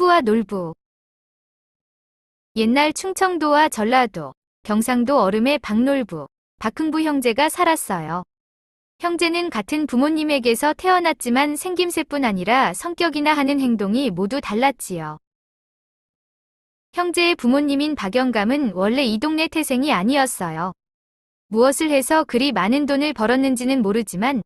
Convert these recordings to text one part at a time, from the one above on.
흥부와 놀부. 옛날 충청도와 전라도, 경상도 얼음의 박놀부, 박흥부 형제가 살았어요. 형제는 같은 부모님에게서 태어났지만 생김새뿐 아니라 성격이나 하는 행동이 모두 달랐지요. 형제의 부모님인 박영감은 원래 이 동네 태생이 아니었어요. 무엇을 해서 그리 많은 돈을 벌었는지는 모르지만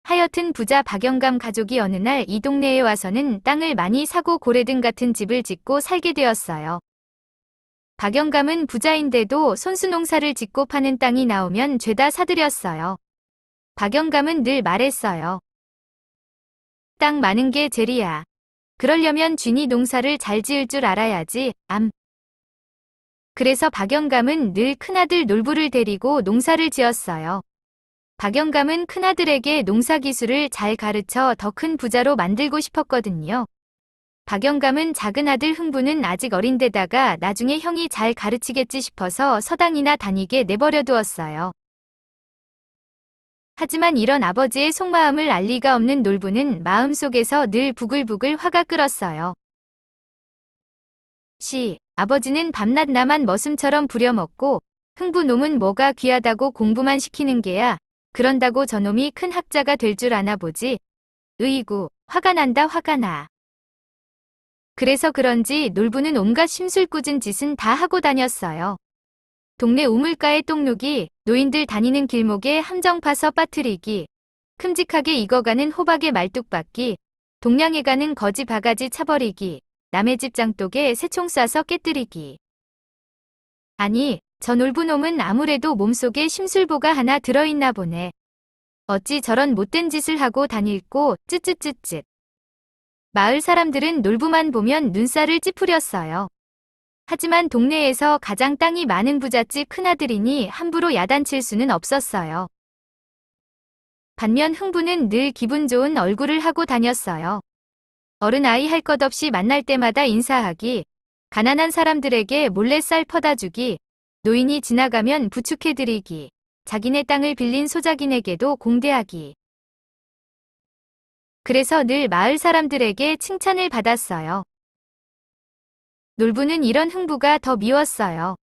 하여튼 부자 박영감 가족이 어느 날 이 동네에 와서는 땅을 많이 사고 고래등 같은 집을 짓고 살게 되었어요. 박영감은 부자인데도 손수 농사를 짓고 파는 땅이 나오면 죄다 사들였어요. 박영감은 늘 말했어요. 땅 많은 게 재리야. 그러려면 쥐니 농사를 잘 지을 줄 알아야지, 암. 그래서 박영감은 늘 큰아들 놀부를 데리고 농사를 지었어요. 박영감은 큰아들에게 농사 기술을 잘 가르쳐 더 큰 부자로 만들고 싶었거든요. 박영감은 작은 아들 흥부는 아직 어린데다가 나중에 형이 잘 가르치겠지 싶어서 서당이나 다니게 내버려 두었어요. 하지만 이런 아버지의 속마음을 알 리가 없는 놀부는 마음속에서 늘 부글부글 화가 끓었어요. 아버지는 밤낮 나만 머슴처럼 부려먹고 흥부 놈은 뭐가 귀하다고 공부만 시키는 게야. 그런다고 저놈이 큰 학자가 될 줄 아나 보지. 으이구, 화가 난다 화가 나. 그래서 그런지 놀부는 온갖 심술궂은 짓은 다 하고 다녔어요. 동네 우물가에 똥 누기, 노인들 다니는 길목에 함정 파서 빠뜨리기, 큼직하게 익어가는 호박에 말뚝 박기, 동냥에 가는 거지 바가지 차버리기, 남의 집 장독에 새총 쏴서 깨뜨리기. 아니, 저 놀부놈은 아무래도 몸속에 심술보가 하나 들어있나 보네. 어찌 저런 못된 짓을 하고 다닐꼬, 쯧쯧쯧쯧. 마을 사람들은 놀부만 보면 눈살을 찌푸렸어요. 하지만 동네에서 가장 땅이 많은 부잣집 큰아들이니 함부로 야단칠 수는 없었어요. 반면 흥부는 늘 기분 좋은 얼굴을 하고 다녔어요. 어른아이 할 것 없이 만날 때마다 인사하기, 가난한 사람들에게 몰래 쌀 퍼다 주기, 노인이 지나가면 부축해드리기, 자기네 땅을 빌린 소작인에게도 공대하기. 그래서 늘 마을 사람들에게 칭찬을 받았어요. 놀부는 이런 흥부가 더 미웠어요.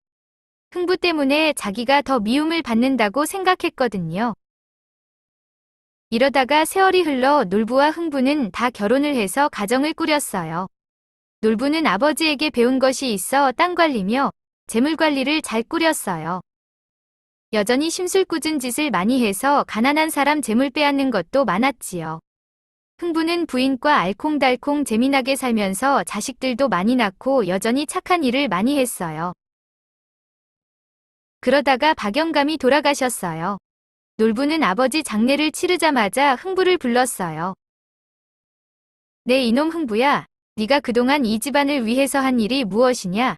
흥부 때문에 자기가 더 미움을 받는다고 생각했거든요. 이러다가 세월이 흘러 놀부와 흥부는 다 결혼을 해서 가정을 꾸렸어요. 놀부는 아버지에게 배운 것이 있어 땅 관리며 재물 관리를 잘 꾸렸어요. 여전히 심술궂은 짓을 많이 해서 가난한 사람 재물 빼앗는 것도 많았지요. 흥부는 부인과 알콩달콩 재미나게 살면서 자식들도 많이 낳고 여전히 착한 일을 많이 했어요. 그러다가 박영감이 돌아가셨어요. 놀부는 아버지 장례를 치르자마자 흥부를 불렀어요. 네 이놈 흥부야, 네가 그동안 이 집안을 위해서 한 일이 무엇이냐?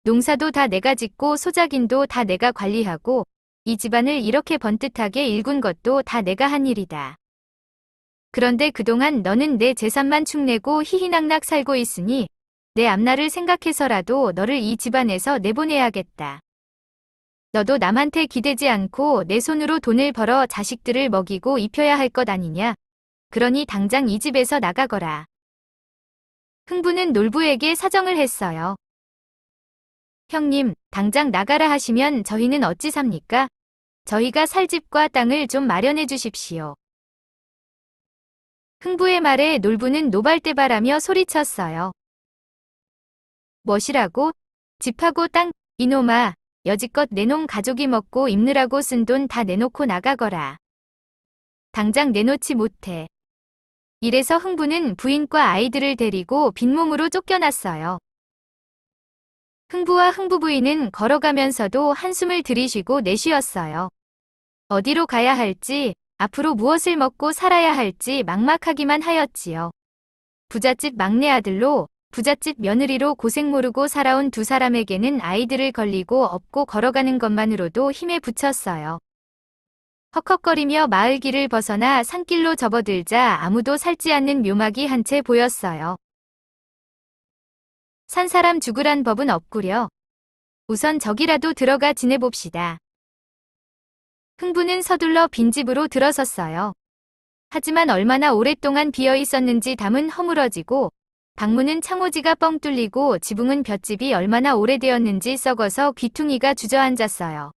농사도 다 내가 짓고 소작인도 다 내가 관리하고 이 집안을 이렇게 번듯하게 일군 것도 다 내가 한 일이다. 그런데 그동안 너는 내 재산만 축내고 희희낙낙 살고 있으니 내 앞날을 생각해서라도 너를 이 집안에서 내보내야겠다. 너도 남한테 기대지 않고 내 손으로 돈을 벌어 자식들을 먹이고 입혀야 할 것 아니냐. 그러니 당장 이 집에서 나가거라. 흥부는 놀부에게 사정을 했어요. 형님, 당장 나가라 하시면 저희는 어찌 삽니까? 저희가 살 집과 땅을 좀 마련해 주십시오. 흥부의 말에 놀부는 노발대발하며 소리쳤어요. 멋이라고? 집하고 땅, 이놈아, 여지껏 내놈 가족이 먹고 입느라고 쓴 돈 다 내놓고 나가거라. 당장 내놓지 못해. 이래서 흥부는 부인과 아이들을 데리고 빈몸으로 쫓겨났어요. 흥부와 흥부 부인은 걸어가면서도 한숨을 들이쉬고 내쉬었어요. 어디로 가야 할지, 앞으로 무엇을 먹고 살아야 할지 막막하기만 하였지요. 부잣집 막내 아들로 부잣집 며느리로 고생 모르고 살아온 두 사람에게는 아이들을 걸리고 업고 걸어가는 것만으로도 힘에 부쳤어요. 헉헉거리며 마을 길을 벗어나 산길로 접어들자 아무도 살지 않는 묘막이 한 채 보였어요. 산 사람 죽으란 법은 없구려. 우선 저기라도 들어가 지내봅시다. 흥부는 서둘러 빈집으로 들어섰어요. 하지만 얼마나 오랫동안 비어 있었는지 담은 허물어지고 방문은 창호지가 뻥 뚫리고 지붕은 볏짚이 얼마나 오래되었는지 썩어서 귀퉁이가 주저앉았어요.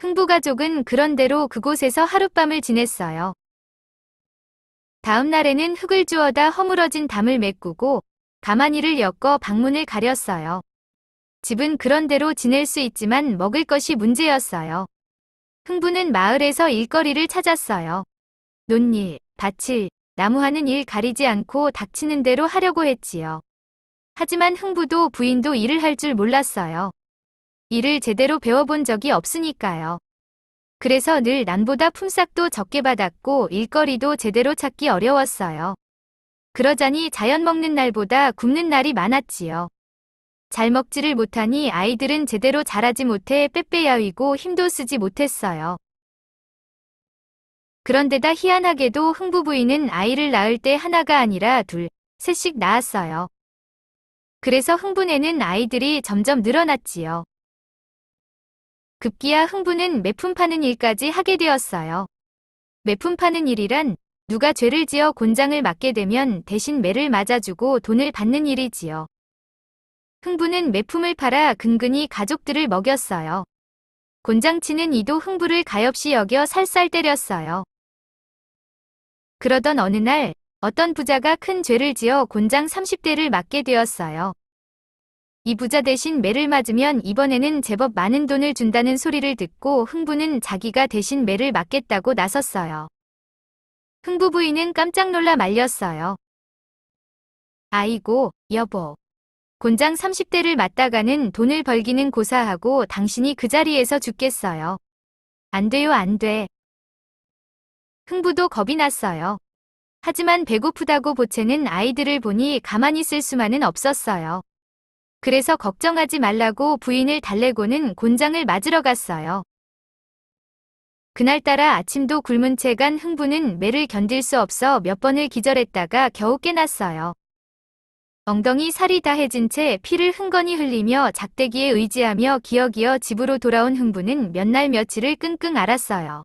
흥부가족은 그런대로 그곳에서 하룻밤을 지냈어요. 다음 날에는 흙을 주워다 허물어진 담을 메꾸고 가마니를 엮어 방문을 가렸어요. 집은 그런대로 지낼 수 있지만 먹을 것이 문제였어요. 흥부는 마을에서 일거리를 찾았어요. 논일, 밭일, 나무하는 일 가리지 않고 닥치는 대로 하려고 했지요. 하지만 흥부도 부인도 일을 할 줄 몰랐어요. 일을 제대로 배워본 적이 없으니까요. 그래서 늘 남보다 품삯도 적게 받았고 일거리도 제대로 찾기 어려웠어요. 그러자니 자연 먹는 날보다 굶는 날이 많았지요. 잘 먹지를 못하니 아이들은 제대로 자라지 못해 빼빼야위고 힘도 쓰지 못했어요. 그런데다 희한하게도 흥부 부인은 아이를 낳을 때 하나가 아니라 둘, 셋씩 낳았어요. 그래서 흥부네는 아이들이 점점 늘어났지요. 급기야 흥부는 매품 파는 일까지 하게 되었어요. 매품 파는 일이란 누가 죄를 지어 곤장을 맞게 되면 대신 매를 맞아주고 돈을 받는 일이지요. 흥부는 매품을 팔아 근근히 가족들을 먹였어요. 곤장치는 이도 흥부를 가엾이 여겨 살살 때렸어요. 그러던 어느 날 어떤 부자가 큰 죄를 지어 곤장 30대를 맞게 되었어요. 이 부자 대신 매를 맞으면 이번에는 제법 많은 돈을 준다는 소리를 듣고 흥부는 자기가 대신 매를 맞겠다고 나섰어요. 흥부 부인은 깜짝 놀라 말렸어요. 아이고, 여보. 곤장 30대를 맞다가는 돈을 벌기는 고사하고 당신이 그 자리에서 죽겠어요. 안 돼요, 안 돼. 흥부도 겁이 났어요. 하지만 배고프다고 보채는 아이들을 보니 가만히 있을 수만은 없었어요. 그래서 걱정하지 말라고 부인을 달래고는 곤장을 맞으러 갔어요. 그날따라 아침도 굶은 채 간 흥부는 매를 견딜 수 없어 몇 번을 기절했다가 겨우 깨났어요. 엉덩이 살이 다해진 채 피를 흥건히 흘리며 작대기에 의지하며 기어기어 집으로 돌아온 흥부는 몇 날 며칠을 끙끙 앓았어요.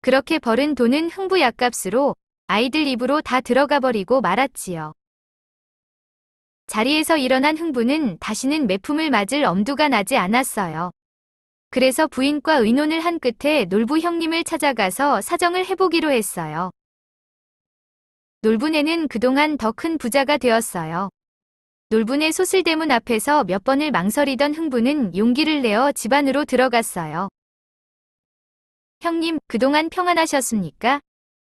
그렇게 벌은 돈은 흥부 약값으로 아이들 입으로 다 들어가 버리고 말았지요. 자리에서 일어난 흥부는 다시는 매품을 맞을 엄두가 나지 않았어요. 그래서 부인과 의논을 한 끝에 놀부 형님을 찾아가서 사정을 해보기로 했어요. 놀부네는 그동안 더 큰 부자가 되었어요. 놀부네 소슬대문 앞에서 몇 번을 망설이던 흥부는 용기를 내어 집 안으로 들어갔어요. 형님, 그동안 평안하셨습니까?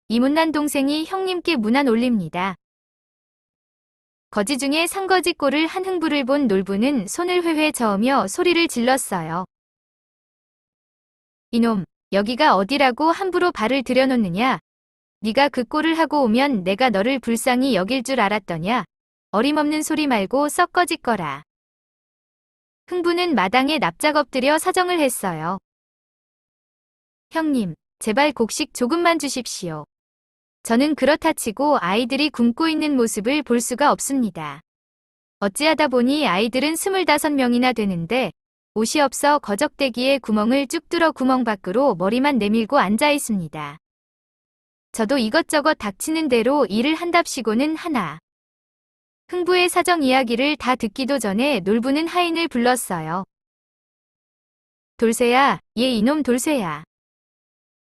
이 못난 동생이 형님께 문안 올립니다. 거지 중에 상거지 꼴을 한 흥부를 본 놀부는 손을 회회 저으며 소리를 질렀어요. 이놈, 여기가 어디라고 함부로 발을 들여놓느냐? 네가 그 꼴을 하고 오면 내가 너를 불쌍히 여길 줄 알았더냐? 어림없는 소리 말고 썩 꺼지거라. 흥부는 마당에 납작 엎드려 사정을 했어요. 형님, 제발 곡식 조금만 주십시오. 저는 그렇다 치고 아이들이 굶고 있는 모습을 볼 수가 없습니다. 어찌하다 보니 아이들은 25명이나 되는데 옷이 없어 거적대기에 구멍을 쭉 뚫어 구멍 밖으로 머리만 내밀고 앉아 있습니다. 저도 이것저것 닥치는 대로 일을 한답시고는 하나. 흥부의 사정 이야기를 다 듣기도 전에 놀부는 하인을 불렀어요. 돌쇠야, 얘 이놈 돌쇠야.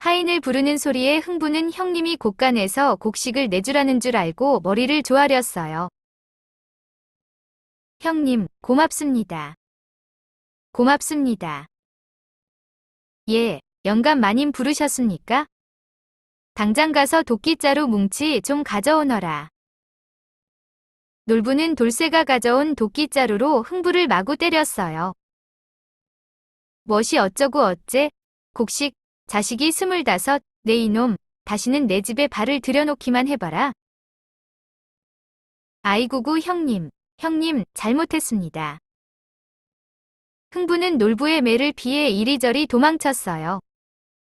하인을 부르는 소리에 흥부는 형님이 곳간에서 곡식을 내주라는 줄 알고 머리를 조아렸어요. 형님, 고맙습니다. 고맙습니다. 예, 영감 마님 부르셨습니까? 당장 가서 도끼자루 뭉치 좀 가져오너라. 놀부는 돌쇠가 가져온 도끼자루로 흥부를 마구 때렸어요. 무엇이 어쩌고 어째? 곡식, 자식이 25, 내 이놈, 다시는 내 집에 발을 들여놓기만 해봐라. 아이구구 형님, 형님, 잘못했습니다. 흥부는 놀부의 매를 피해 이리저리 도망쳤어요.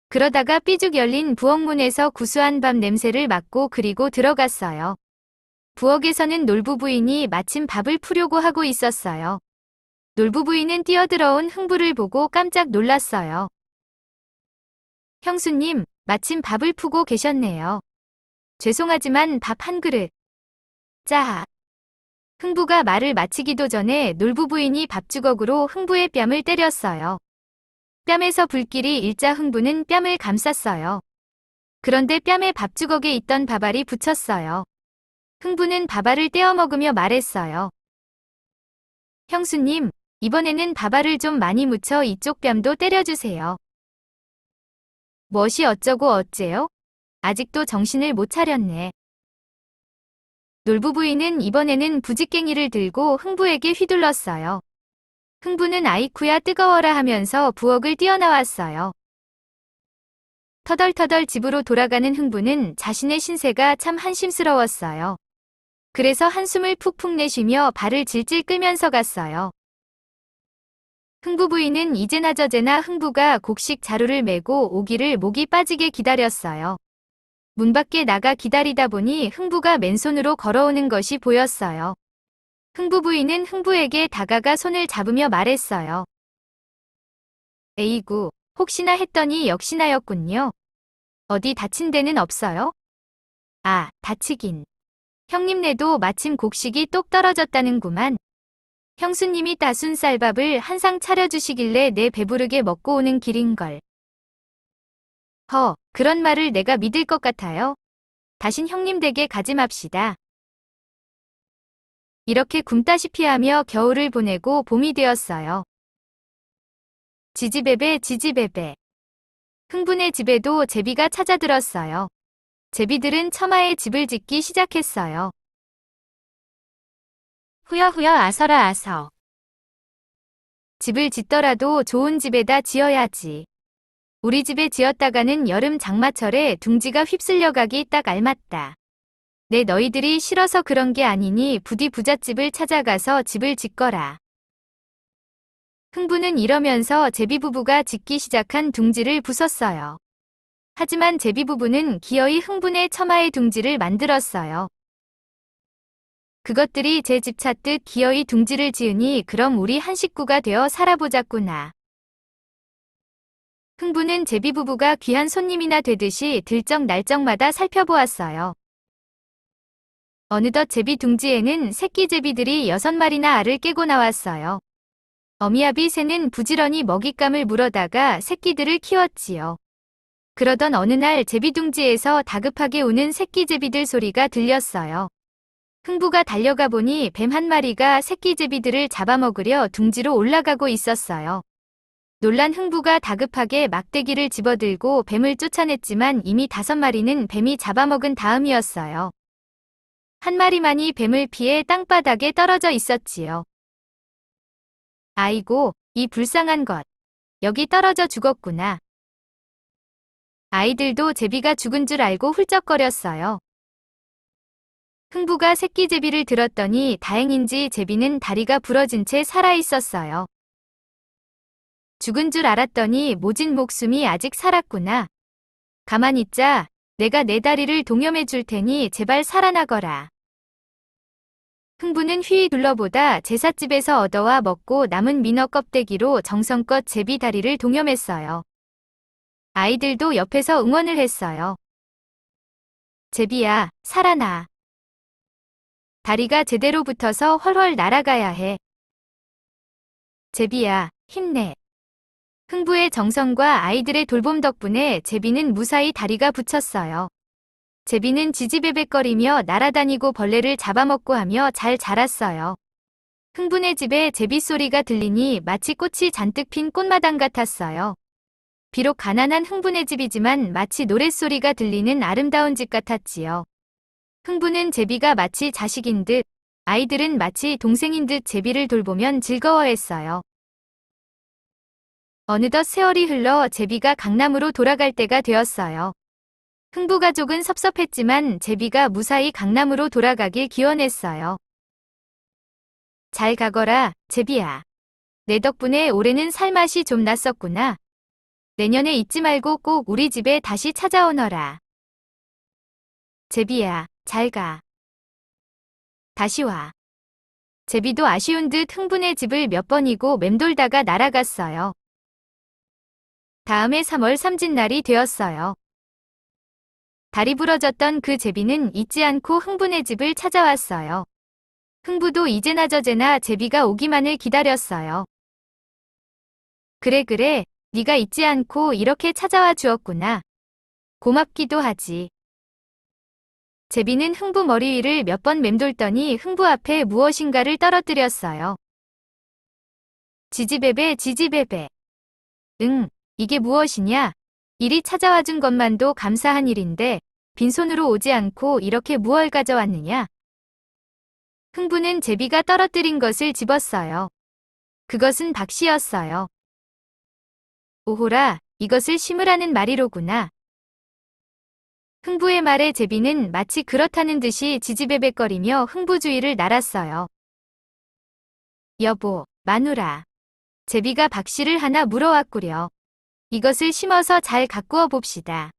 그러다가 삐죽 열린 부엌문에서 구수한 밥 냄새를 맡고 그리고 들어갔어요. 부엌에서는 놀부 부인이 마침 밥을 푸려고 하고 있었어요. 놀부 부인은 뛰어들어온 흥부를 보고 깜짝 놀랐어요. 형수님, 마침 밥을 푸고 계셨네요. 죄송하지만 밥 한 그릇. 짜하. 흥부가 말을 마치기도 전에 놀부부인이 밥주걱으로 흥부의 뺨을 때렸어요. 뺨에서 불길이 일자 흥부는 뺨을 감쌌어요. 그런데 뺨에 밥주걱에 있던 밥알이 붙였어요. 흥부는 밥알을 떼어 먹으며 말했어요. 형수님, 이번에는 밥알을 좀 많이 묻혀 이쪽 뺨도 때려주세요. 무엇이 어쩌고 어째요? 아직도 정신을 못 차렸네. 놀부부인은 이번에는 부직갱이를 들고 흥부에게 휘둘렀어요. 흥부는 아이쿠야 뜨거워라 하면서 부엌을 뛰어나왔어요. 터덜터덜 집으로 돌아가는 흥부는 자신의 신세가 참 한심스러웠어요. 그래서 한숨을 푹푹 내쉬며 발을 질질 끌면서 갔어요. 흥부 부인은 이제나 저제나 흥부가 곡식 자루를 메고 오기를 목이 빠지게 기다렸어요. 문 밖에 나가 기다리다 보니 흥부가 맨손으로 걸어오는 것이 보였어요. 흥부 부인은 흥부에게 다가가 손을 잡으며 말했어요. 에이구, 혹시나 했더니 역시나였군요. 어디 다친 데는 없어요? 아, 다치긴. 형님네도 마침 곡식이 똑 떨어졌다는구만. 형수님이 따순 쌀밥을 한 상 차려주시길래 내 배부르게 먹고 오는 길인걸. 그런 말을 내가 믿을 것 같아요. 다신 형님 댁에 가지 맙시다. 이렇게 굶다시피 하며 겨울을 보내고 봄이 되었어요. 지지배배 지지배배. 흥분의 집에도 제비가 찾아들었어요. 제비들은 처마에 집을 짓기 시작했어요. 후여후여 아서라 아서. 집을 짓더라도 좋은 집에다 지어야지. 우리 집에 지었다가는 여름 장마철에 둥지가 휩쓸려가기 딱 알맞다. 내 너희들이 싫어서 그런 게 아니니 부디 부잣집을 찾아가서 집을 짓거라. 흥부는 이러면서 제비부부가 짓기 시작한 둥지를 부쉈어요. 하지만 제비부부는 기어이 흥분의 처마의 둥지를 만들었어요. 그것들이 제 집 찾듯 기어이 둥지를 지으니 그럼 우리 한 식구가 되어 살아보자꾸나. 흥부는 제비부부가 귀한 손님이나 되듯이 들쩍날쩍마다 살펴보았어요. 어느덧 제비 둥지에는 새끼 제비들이 6마리나 알을 깨고 나왔어요. 어미아비 새는 부지런히 먹잇감을 물어다가 새끼들을 키웠지요. 그러던 어느 날 제비 둥지에서 다급하게 우는 새끼 제비들 소리가 들렸어요. 흥부가 달려가 보니 뱀 한 마리가 새끼 제비들을 잡아먹으려 둥지로 올라가고 있었어요. 놀란 흥부가 다급하게 막대기를 집어들고 뱀을 쫓아냈지만 이미 5마리는 뱀이 잡아먹은 다음이었어요. 한 마리만이 뱀을 피해 땅바닥에 떨어져 있었지요. 아이고, 이 불쌍한 것. 여기 떨어져 죽었구나. 아이들도 제비가 죽은 줄 알고 훌쩍거렸어요. 흥부가 새끼 제비를 들었더니 다행인지 제비는 다리가 부러진 채 살아있었어요. 죽은 줄 알았더니 모진 목숨이 아직 살았구나. 가만히 있자. 내가 내 다리를 동염해 줄 테니 제발 살아나거라. 흥부는 휘휘 둘러보다 제삿집에서 얻어와 먹고 남은 민어 껍데기로 정성껏 제비 다리를 동염했어요. 아이들도 옆에서 응원을 했어요. 제비야, 살아나. 다리가 제대로 붙어서 훨훨 날아가야 해. 제비야, 힘내. 흥부의 정성과 아이들의 돌봄 덕분에 제비는 무사히 다리가 붙였어요. 제비는 지지배배거리며 날아다니고 벌레를 잡아먹고 하며 잘 자랐어요. 흥분의 집에 제비 소리가 들리니 마치 꽃이 잔뜩 핀 꽃마당 같았어요. 비록 가난한 흥분의 집이지만 마치 노랫소리가 들리는 아름다운 집 같았지요. 흥부는 제비가 마치 자식인 듯, 아이들은 마치 동생인 듯 제비를 돌보면 즐거워했어요. 어느덧 세월이 흘러 제비가 강남으로 돌아갈 때가 되었어요. 흥부 가족은 섭섭했지만 제비가 무사히 강남으로 돌아가길 기원했어요. 잘 가거라, 제비야. 내 덕분에 올해는 살맛이 좀 났었구나. 내년에 잊지 말고 꼭 우리 집에 다시 찾아오너라. 제비야, 잘 가. 다시 와. 제비도 아쉬운 듯 흥분의 집을 몇 번이고 맴돌다가 날아갔어요. 다음해 3월 삼진날이 되었어요. 다리 부러졌던 그 제비는 잊지 않고 흥분의 집을 찾아왔어요. 흥부도 이제나 저제나 제비가 오기만을 기다렸어요. 그래, 네가 잊지 않고 이렇게 찾아와 주었구나. 고맙기도 하지. 제비는 흥부 머리 위를 몇 번 맴돌더니 흥부 앞에 무엇인가를 떨어뜨렸어요. 지지배배, 지지배배. 응, 이게 무엇이냐? 이리 찾아와 준 것만도 감사한 일인데 빈손으로 오지 않고 이렇게 무얼 가져왔느냐? 흥부는 제비가 떨어뜨린 것을 집었어요. 그것은 박씨였어요. 오호라, 이것을 심으라는 말이로구나. 흥부의 말에 제비는 마치 그렇다는 듯이 지지배배거리며 흥부 주위를 날았어요. 여보, 마누라. 제비가 박씨를 하나 물어왔구려. 이것을 심어서 잘 가꾸어 봅시다.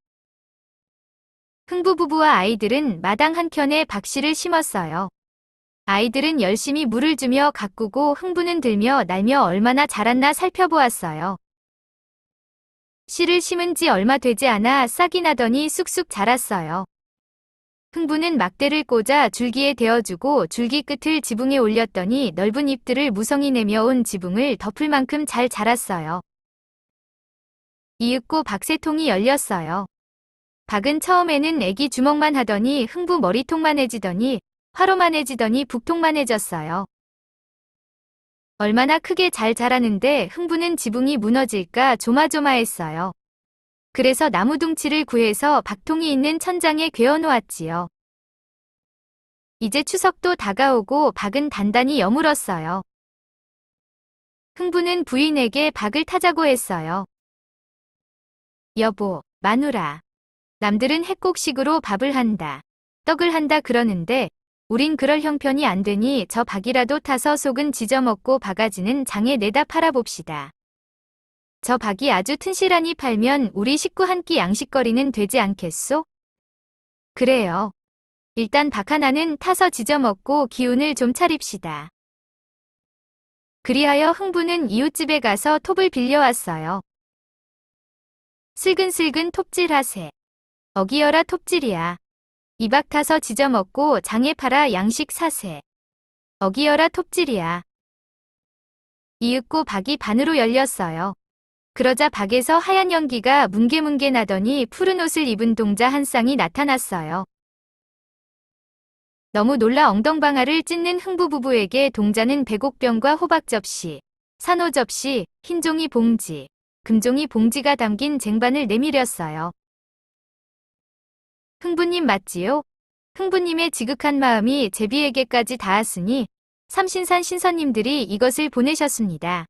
흥부 부부와 아이들은 마당 한켠에 박씨를 심었어요. 아이들은 열심히 물을 주며 가꾸고 흥부는 들며 날며 얼마나 자랐나 살펴보았어요. 씨를 심은 지 얼마 되지 않아 싹이 나더니 쑥쑥 자랐어요. 흥부는 막대를 꽂아 줄기에 대어주고 줄기 끝을 지붕에 올렸더니 넓은 잎들을 무성히 내며 온 지붕을 덮을 만큼 잘 자랐어요. 이윽고 박새통이 열렸어요. 박은 처음에는 애기 주먹만 하더니 흥부 머리통만해지더니 화로만해지더니 북통만해졌어요. 얼마나 크게 잘 자라는데 흥부는 지붕이 무너질까 조마조마했어요. 그래서 나무둥치를 구해서 박통이 있는 천장에 괴어놓았지요. 이제 추석도 다가오고 박은 단단히 여물었어요. 흥부는 부인에게 박을 타자고 했어요. 여보, 마누라. 남들은 핵곡식으로 밥을 한다, 떡을 한다 그러는데 우린 그럴 형편이 안 되니 저 박이라도 타서 속은 지져먹고 바가지는 장에 내다 팔아봅시다. 저 박이 아주 튼실하니 팔면 우리 식구 한 끼 양식거리는 되지 않겠소? 그래요. 일단 박 하나는 타서 지져먹고 기운을 좀 차립시다. 그리하여 흥부는 이웃집에 가서 톱을 빌려왔어요. 슬근슬근 톱질하세. 어기여라 톱질이야. 이 박 타서 지져먹고 장에 팔아 양식 사세. 어기여라 톱질이야. 이윽고 박이 반으로 열렸어요. 그러자 박에서 하얀 연기가 뭉게뭉게 나더니 푸른 옷을 입은 동자 한 쌍이 나타났어요. 너무 놀라 엉덩방아를 찢는 흥부 부부에게 동자는 배곡병과 호박 접시, 산호 접시, 흰종이 봉지, 금종이 봉지가 담긴 쟁반을 내밀었어요. 흥부님 맞지요? 흥부님의 지극한 마음이 제비에게까지 닿았으니 삼신산 신선님들이 이것을 보내셨습니다.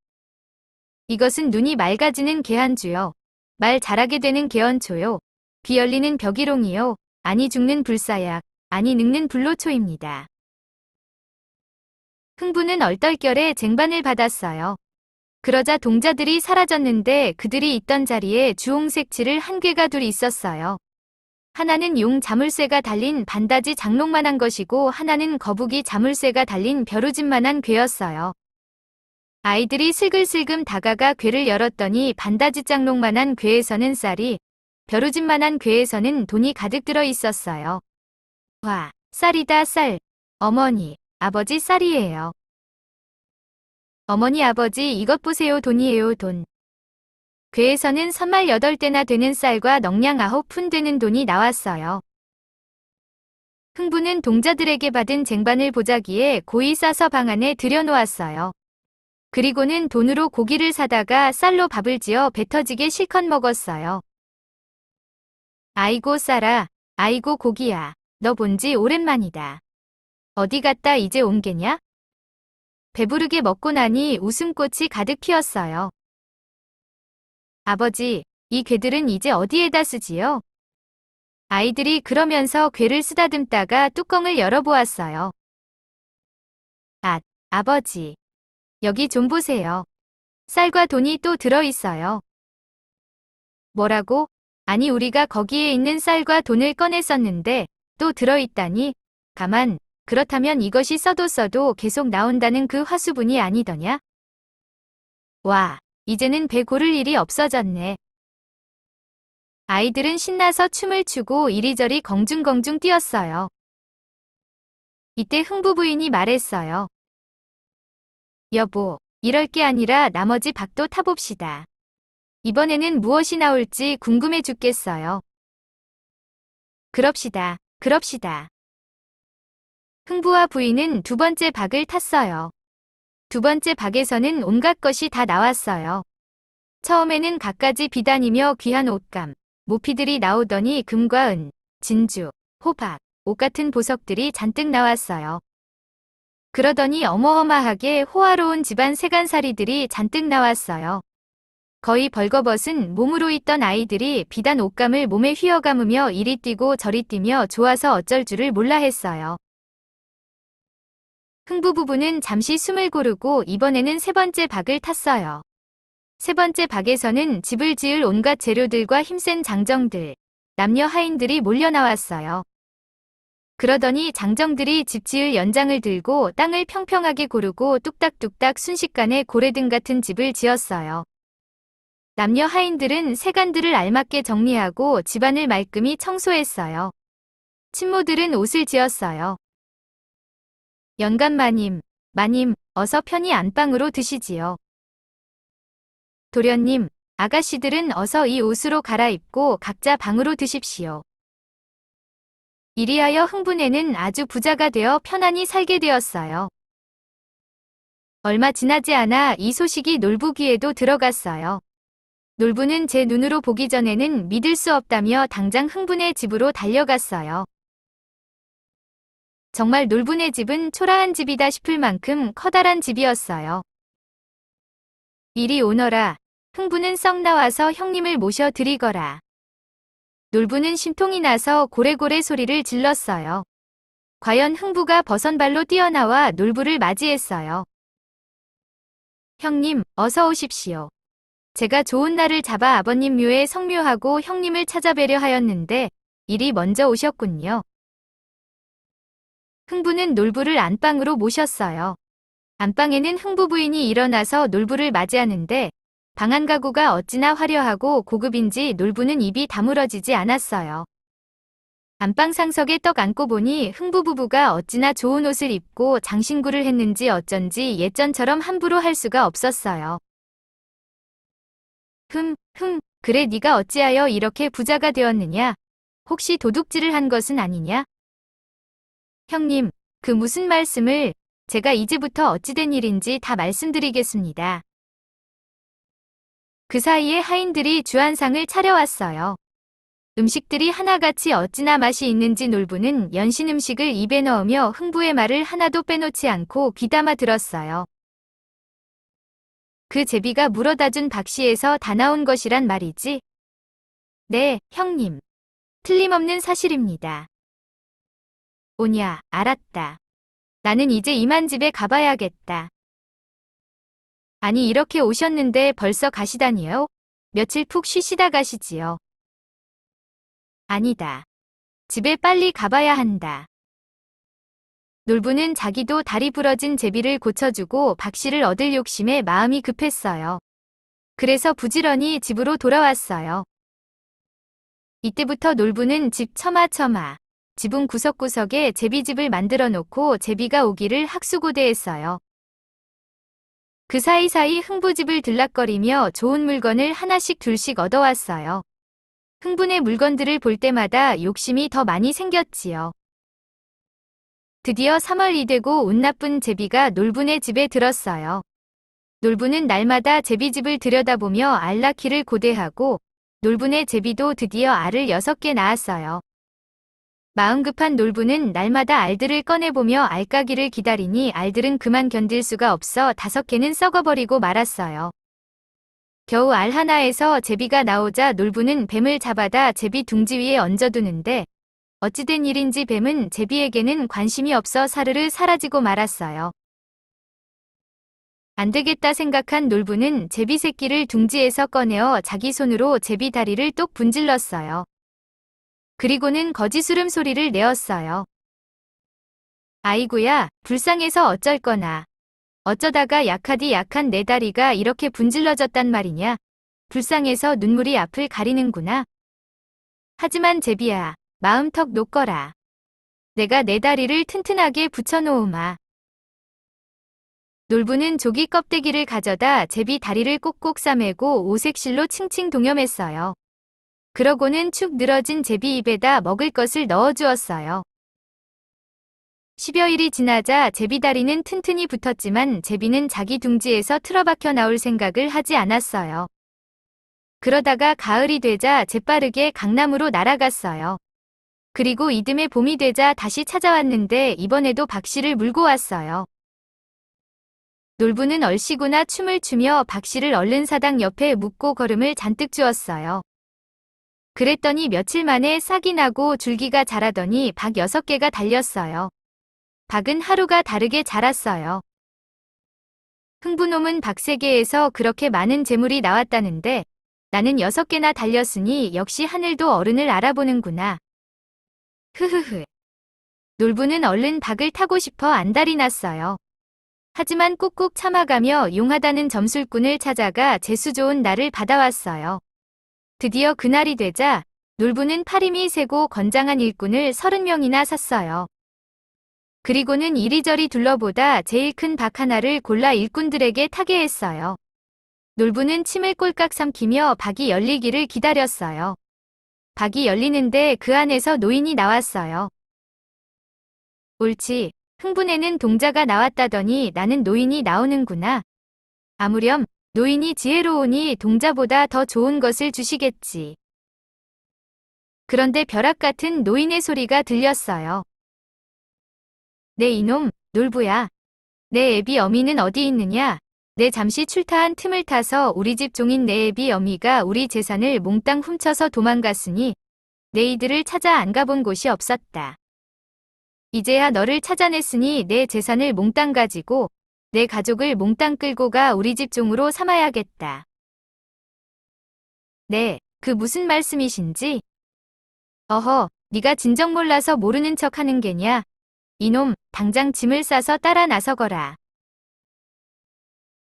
이것은 눈이 맑아지는 개한주요. 말 잘하게 되는 개언초요. 귀 열리는 벽이롱이요. 아니 죽는 불사약, 아니 늙는 불로초입니다. 흥부는 얼떨결에 쟁반을 받았어요. 그러자 동자들이 사라졌는데 그들이 있던 자리에 주홍색 칠을 한 궤가 둘 있었어요. 하나는 용 자물쇠가 달린 반다지 장롱만한 것이고 하나는 거북이 자물쇠가 달린 벼루짐만한 궤였어요. 아이들이 슬글슬금 다가가 궤를 열었더니 반다지 장롱만한 궤에서는 쌀이, 벼루짐만한 궤에서는 돈이 가득 들어 있었어요. 와, 쌀이다 쌀. 어머니, 아버지 쌀이에요. 어머니 아버지 이것 보세요 돈이에요 돈. 궤에서는 선말 8대나 되는 쌀과 넉량 9푼 되는 돈이 나왔어요. 흥부는 동자들에게 받은 쟁반을 보자기에 고이 싸서 방 안에 들여놓았어요. 그리고는 돈으로 고기를 사다가 쌀로 밥을 지어 배 터지게 실컷 먹었어요. 아이고 쌀아, 아이고 고기야, 너 본지 오랜만이다. 어디 갔다 이제 온 게냐? 배부르게 먹고 나니 웃음꽃이 가득 피었어요. 아버지, 이 궤들은 이제 어디에다 쓰지요? 아이들이 그러면서 궤를 쓰다듬다가 뚜껑을 열어보았어요. 아, 아버지. 여기 좀 보세요. 쌀과 돈이 또 들어있어요. 뭐라고? 아니 우리가 거기에 있는 쌀과 돈을 꺼냈었는데 또 들어있다니? 가만, 그렇다면 이것이 써도 계속 나온다는 그 화수분이 아니더냐? 와, 이제는 배 고를 일이 없어졌네. 아이들은 신나서 춤을 추고 이리저리 공중공중 뛰었어요. 이때 흥부 부인이 말했어요. 여보, 이럴 게 아니라 나머지 박도 타봅시다. 이번에는 무엇이 나올지 궁금해 죽겠어요. 그럽시다. 그럽시다. 흥부와 부인은 두 번째 박을 탔어요. 두 번째 박에서는 온갖 것이 다 나왔어요. 처음에는 갖가지 비단이며 귀한 옷감, 모피들이 나오더니 금과 은, 진주, 호박, 옷 같은 보석들이 잔뜩 나왔어요. 그러더니 어마어마하게 호화로운 집안 세간살이들이 잔뜩 나왔어요. 거의 벌거벗은 몸으로 있던 아이들이 비단 옷감을 몸에 휘어감으며 이리 뛰고 저리 뛰며 좋아서 어쩔 줄을 몰라 했어요. 흥부 부부는 잠시 숨을 고르고 이번에는 세 번째 박을 탔어요. 세 번째 박에서는 집을 지을 온갖 재료들과 힘센 장정들, 남녀 하인들이 몰려 나왔어요. 그러더니 장정들이 집 지을 연장을 들고 땅을 평평하게 고르고 뚝딱뚝딱 순식간에 고래등 같은 집을 지었어요. 남녀 하인들은 세간들을 알맞게 정리하고 집안을 말끔히 청소했어요. 친모들은 옷을 지었어요. 영감마님, 마님, 어서 편히 안방으로 드시지요. 도련님, 아가씨들은 어서 이 옷으로 갈아입고 각자 방으로 드십시오. 이리하여 흥부네는 아주 부자가 되어 편안히 살게 되었어요. 얼마 지나지 않아 이 소식이 놀부 귀에도 들어갔어요. 놀부는 제 눈으로 보기 전에는 믿을 수 없다며 당장 흥부네 집으로 달려갔어요. 정말 놀부네 집은 초라한 집이다 싶을 만큼 커다란 집이었어요. 이리 오너라. 흥부는 썩 나와서 형님을 모셔 드리거라. 놀부는 심통이 나서 고래고래 소리를 질렀어요. 과연 흥부가 버선발로 뛰어나와 놀부를 맞이했어요. 형님, 어서 오십시오. 제가 좋은 날을 잡아 아버님 묘에 성묘하고 형님을 찾아뵈려 하였는데 이리 먼저 오셨군요. 흥부는 놀부를 안방으로 모셨어요. 안방에는 흥부 부인이 일어나서 놀부를 맞이하는데 방 안 가구가 어찌나 화려하고 고급인지 놀부는 입이 다물어지지 않았어요. 안방 상석에 떡 앉고 보니 흥부 부부가 어찌나 좋은 옷을 입고 장신구를 했는지 어쩐지 예전처럼 함부로 할 수가 없었어요. 그래 네가 어찌하여 이렇게 부자가 되었느냐? 혹시 도둑질을 한 것은 아니냐? 형님, 그 무슨 말씀을, 제가 이제부터 어찌된 일인지 다 말씀드리겠습니다. 그 사이에 하인들이 주안상을 차려왔어요. 음식들이 하나같이 어찌나 맛이 있는지 놀부는 연신 음식을 입에 넣으며 흥부의 말을 하나도 빼놓지 않고 귀담아 들었어요. 그 제비가 물어다 준 박씨에서 다 나온 것이란 말이지? 네, 형님. 틀림없는 사실입니다. 오냐, 알았다. 나는 이제 이만 집에 가봐야겠다. 아니 이렇게 오셨는데 벌써 가시다니요? 며칠 푹 쉬시다 가시지요. 아니다. 집에 빨리 가봐야 한다. 놀부는 자기도 다리 부러진 제비를 고쳐주고 박씨를 얻을 욕심에 마음이 급했어요. 그래서 부지런히 집으로 돌아왔어요. 이때부터 놀부는 집 처마처마, 지붕 구석구석에 제비집을 만들어 놓고 제비가 오기를 학수고대했어요. 그 사이사이 흥부집을 들락거리며 좋은 물건을 하나씩 둘씩 얻어왔어요. 흥분의 물건들을 볼 때마다 욕심이 더 많이 생겼지요. 드디어 3월이 되고 운 나쁜 제비가 놀부네 집에 들었어요. 놀부는 날마다 제비집을 들여다보며 알 낳기를 고대하고 놀부네 제비도 드디어 알을 6개 낳았어요. 마음 급한 놀부는 날마다 알들을 꺼내보며 알까기를 기다리니 알들은 그만 견딜 수가 없어 5개는 썩어버리고 말았어요. 겨우 알 하나에서 제비가 나오자 놀부는 뱀을 잡아다 제비 둥지 위에 얹어두는데 어찌된 일인지 뱀은 제비에게는 관심이 없어 사르르 사라지고 말았어요. 안 되겠다 생각한 놀부는 제비 새끼를 둥지에서 꺼내어 자기 손으로 제비 다리를 똑 분질렀어요. 그리고는 거짓 울음소리를 내었어요. 아이고야, 불쌍해서 어쩔 거나. 어쩌다가 약하디 약한 내 다리가 이렇게 분질러졌단 말이냐. 불쌍해서 눈물이 앞을 가리는구나. 하지만 제비야, 마음 턱 놓거라. 내가 내 다리를 튼튼하게 붙여놓으마. 놀부는 조기 껍데기를 가져다 제비 다리를 꼭꼭 싸매고 오색실로 칭칭 동여맸어요. 그러고는 축 늘어진 제비 입에다 먹을 것을 넣어주었어요. 10여일이 지나자 제비 다리는 튼튼히 붙었지만 제비는 자기 둥지에서 틀어박혀 나올 생각을 하지 않았어요. 그러다가 가을이 되자 재빠르게 강남으로 날아갔어요. 그리고 이듬해 봄이 되자 다시 찾아왔는데 이번에도 박씨를 물고 왔어요. 놀부는 얼씨구나 춤을 추며 박씨를 얼른 사당 옆에 묻고 걸음을 잔뜩 주었어요. 그랬더니 며칠 만에 싹이 나고 줄기가 자라더니 박 6개가 달렸어요. 박은 하루가 다르게 자랐어요. 흥부놈은 박 3개에서 그렇게 많은 재물이 나왔다는데 나는 6개나 달렸으니 역시 하늘도 어른을 알아보는구나. 흐흐흐. 놀부는 얼른 박을 타고 싶어 안달이 났어요. 하지만 꾹꾹 참아가며 용하다는 점술꾼을 찾아가 재수 좋은 날을 받아왔어요. 드디어 그날이 되자 놀부는 팔힘이 세고 건장한 일꾼을 30명이나 샀어요. 그리고는 이리저리 둘러보다 제일 큰 박 하나를 골라 일꾼들에게 타게 했어요. 놀부는 침을 꼴깍 삼키며 박이 열리기를 기다렸어요. 박이 열리는데 그 안에서 노인이 나왔어요. 옳지. 흥분에는 동자가 나왔다더니 나는 노인이 나오는구나. 아무렴 노인이 지혜로우니 동자보다 더 좋은 것을 주시겠지. 그런데 벼락 같은 노인의 소리가 들렸어요. 네 이놈, 놀부야. 내 애비 어미는 어디 있느냐? 내 잠시 출타한 틈을 타서 우리 집 종인 내 애비 어미가 우리 재산을 몽땅 훔쳐서 도망갔으니 내 이들을 찾아 안 가본 곳이 없었다. 이제야 너를 찾아냈으니 내 재산을 몽땅 가지고 내 가족을 몽땅 끌고 가 우리 집 종으로 삼아야겠다. 네, 그 무슨 말씀이신지? 어허, 네가 진정 몰라서 모르는 척 하는 게냐? 이놈, 당장 짐을 싸서 따라 나서거라.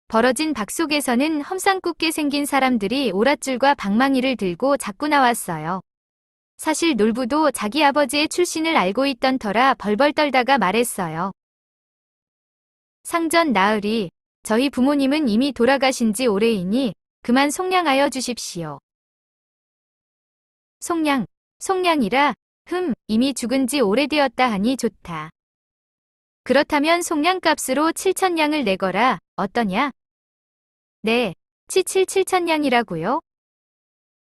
벌어진 박 속에서는 험상궂게 생긴 사람들이 오랏줄과 방망이를 들고 자꾸 나왔어요. 사실 놀부도 자기 아버지의 출신을 알고 있던 터라 벌벌 떨다가 말했어요. 상전 나으리, 저희 부모님은 이미 돌아가신 지 오래이니 그만 속량하여 주십시오. 속량이라, 이미 죽은 지 오래되었다 하니 좋다. 그렇다면 속량값으로 7,000냥을 내거라, 어떠냐? 네, 7,000냥이라고요?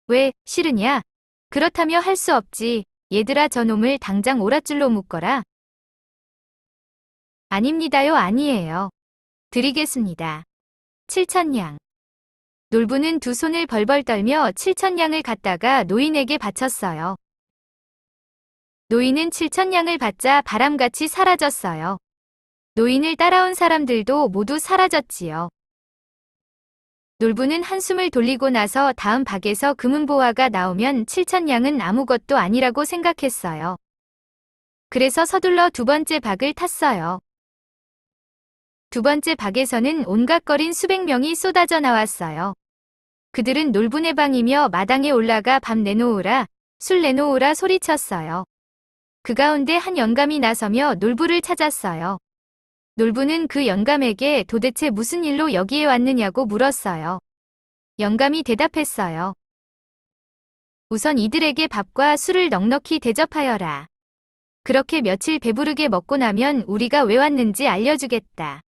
왜, 싫으냐? 그렇다며 할 수 없지. 얘들아 저놈을 당장 오랏줄로 묶어라. 아닙니다요 아니에요. 드리겠습니다. 7,000냥. 놀부는 두 손을 벌벌 떨며 7,000냥을 갖다가 노인에게 바쳤어요. 노인은 7,000냥을 받자 바람같이 사라졌어요. 노인을 따라온 사람들도 모두 사라졌지요. 놀부는 한숨을 돌리고 나서 다음 박에서 금은보화가 나오면 7,000냥은 아무것도 아니라고 생각했어요. 그래서 서둘러 두 번째 박을 탔어요. 두 번째 박에서는 온갖거린 수백 명이 쏟아져 나왔어요. 그들은 놀부네 방이며 마당에 올라가 밥 내놓으라, 술 내놓으라 소리쳤어요. 그 가운데 한 영감이 나서며 놀부를 찾았어요. 놀부는 그 영감에게 도대체 무슨 일로 여기에 왔느냐고 물었어요. 영감이 대답했어요. 우선 이들에게 밥과 술을 넉넉히 대접하여라. 그렇게 며칠 배부르게 먹고 나면 우리가 왜 왔는지 알려주겠다.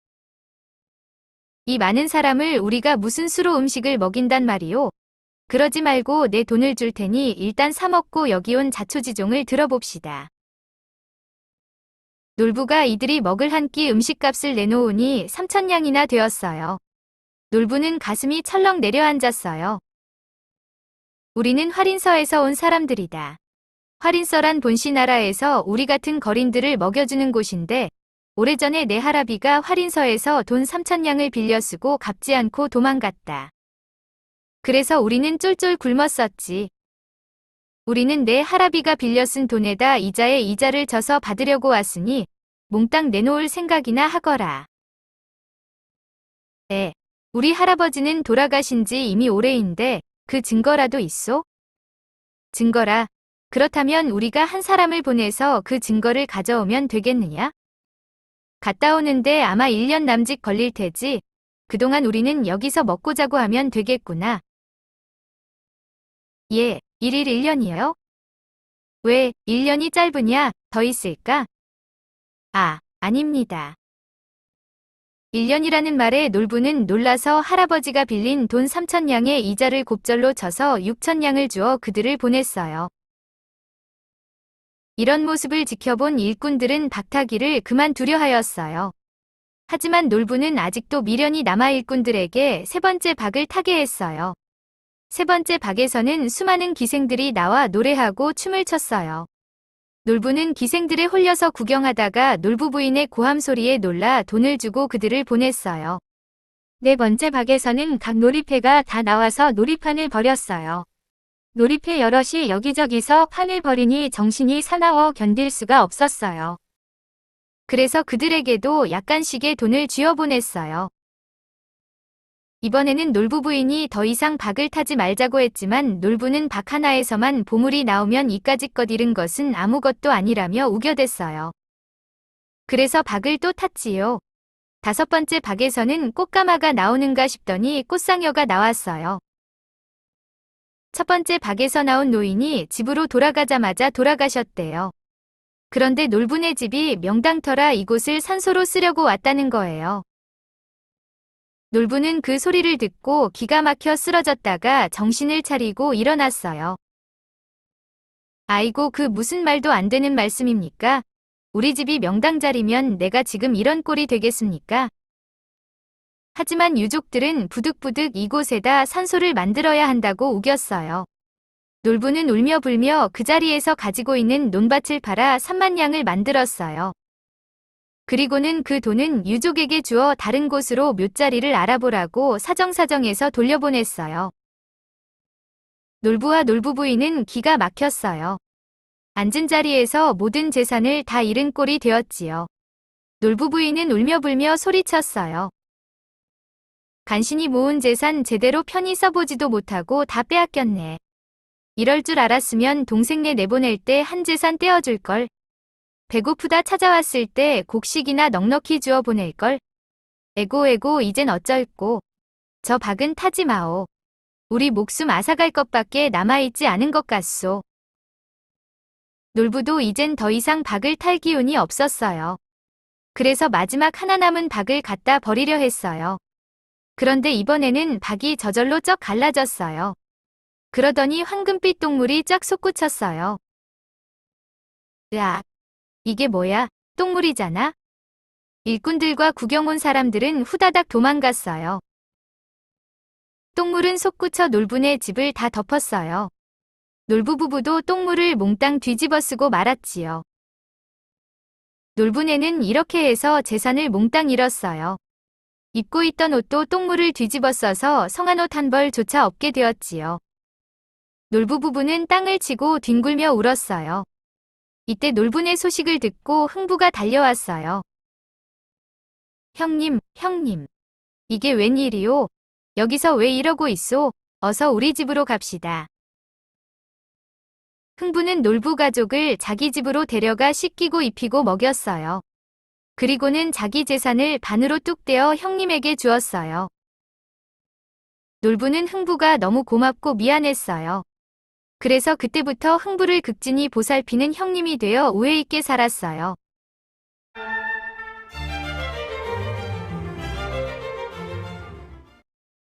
이 많은 사람을 우리가 무슨 수로 음식을 먹인단 말이오? 그러지 말고 내 돈을 줄 테니 일단 사 먹고 여기 온 자초지종을 들어봅시다. 놀부가 이들이 먹을 한 끼 음식값을 내놓으니 3,000냥이나 되었어요. 놀부는 가슴이 철렁 내려앉았어요. 우리는 활인서에서 온 사람들이다. 활인서란 본시나라에서 우리 같은 거린들을 먹여주는 곳인데 오래전에 내 할아비가 활인서에서 돈 3,000냥을 빌려 쓰고 갚지 않고 도망갔다. 그래서 우리는 쫄쫄 굶었었지. 우리는 내 할아비가 빌려 쓴 돈에다 이자에 이자를 져서 받으려고 왔으니 몽땅 내놓을 생각이나 하거라. 우리 할아버지는 돌아가신 지 이미 오래인데 그 증거라도 있소? 증거라. 그렇다면 우리가 한 사람을 보내서 그 증거를 가져오면 되겠느냐? 갔다 오는데 아마 1년 남짓 걸릴 테지. 그동안 우리는 여기서 먹고 자고 하면 되겠구나. 예, 1일 1년이요? 왜 1년이 짧으냐? 더 있을까? 아, 아닙니다. 1년이라는 말에 놀부는 놀라서 할아버지가 빌린 돈 3,000냥의 이자를 곱절로 쳐서 6,000냥을 주어 그들을 보냈어요. 이런 모습을 지켜본 일꾼들은 박타기를 그만두려 하였어요. 하지만 놀부는 아직도 미련이 남아 일꾼들에게 세 번째 박을 타게 했어요. 세 번째 박에서는 수많은 기생들이 나와 노래하고 춤을 췄어요. 놀부는 기생들에 홀려서 구경하다가 놀부 부인의 고함 소리에 놀라 돈을 주고 그들을 보냈어요. 네 번째 박에서는 각 놀이패가 다 나와서 놀이판을 벌였어요. 놀이패 여럿이 여기저기서 판을 벌이니 정신이 사나워 견딜 수가 없었어요. 그래서 그들에게도 약간씩의 돈을 쥐어보냈어요. 이번에는 놀부 부인이 더 이상 박을 타지 말자고 했지만 놀부는 박 하나에서만 보물이 나오면 이까짓것 잃은 것은 아무것도 아니라며 우겨댔어요. 그래서 박을 또 탔지요. 다섯 번째 박에서는 꽃가마가 나오는가 싶더니 꽃상여가 나왔어요. 첫 번째 박에서 나온 노인이 집으로 돌아가자마자 돌아가셨대요. 그런데 놀부네 집이 명당터라 이곳을 산소로 쓰려고 왔다는 거예요. 놀부는 그 소리를 듣고 기가 막혀 쓰러졌다가 정신을 차리고 일어났어요. 아이고, 그 무슨 말도 안 되는 말씀입니까? 우리 집이 명당 자리면 내가 지금 이런 꼴이 되겠습니까? 하지만 유족들은 부득부득 이곳에다 산소를 만들어야 한다고 우겼어요. 놀부는 울며 불며 그 자리에서 가지고 있는 논밭을 팔아 3만 냥을 만들었어요. 그리고는 그 돈은 유족에게 주어 다른 곳으로 묘자리를 알아보라고 사정사정해서 돌려보냈어요. 놀부와 놀부 부인은 기가 막혔어요. 앉은 자리에서 모든 재산을 다 잃은 꼴이 되었지요. 놀부 부인은 울며 불며 소리쳤어요. 간신히 모은 재산 제대로 편히 써보지도 못하고 다 빼앗겼네. 이럴 줄 알았으면 동생네 내보낼 때 한 재산 떼어줄걸. 배고프다 찾아왔을 때 곡식이나 넉넉히 주어 보낼걸. 에고 이젠 어쩔꼬. 저 박은 타지 마오. 우리 목숨 앗아갈 것밖에 남아있지 않은 것 같소. 놀부도 이젠 더 이상 박을 탈 기운이 없었어요. 그래서 마지막 하나 남은 박을 갖다 버리려 했어요. 그런데 이번에는 박이 저절로 쩍 갈라졌어요. 그러더니 황금빛 똥물이 쫙 솟구쳤어요. 으악! 이게 뭐야? 똥물이잖아? 일꾼들과 구경 온 사람들은 후다닥 도망갔어요. 똥물은 솟구쳐 놀부네 집을 다 덮었어요. 놀부 부부도 똥물을 몽땅 뒤집어 쓰고 말았지요. 놀부네는 이렇게 해서 재산을 몽땅 잃었어요. 입고 있던 옷도 똥물을 뒤집어 써서 성한 옷 한 벌조차 없게 되었지요. 놀부 부부는 땅을 치고 뒹굴며 울었어요. 이때 놀부네 소식을 듣고 흥부가 달려왔어요. 형님, 이게 웬일이오? 여기서 왜 이러고 있소? 어서 우리 집으로 갑시다. 흥부는 놀부 가족을 자기 집으로 데려가 씻기고 입히고 먹였어요. 그리고는 자기 재산을 반으로 뚝 떼어 형님에게 주었어요. 놀부는 흥부가 너무 고맙고 미안했어요. 그래서 그때부터 흥부를 극진히 보살피는 형님이 되어 우애 있게 살았어요.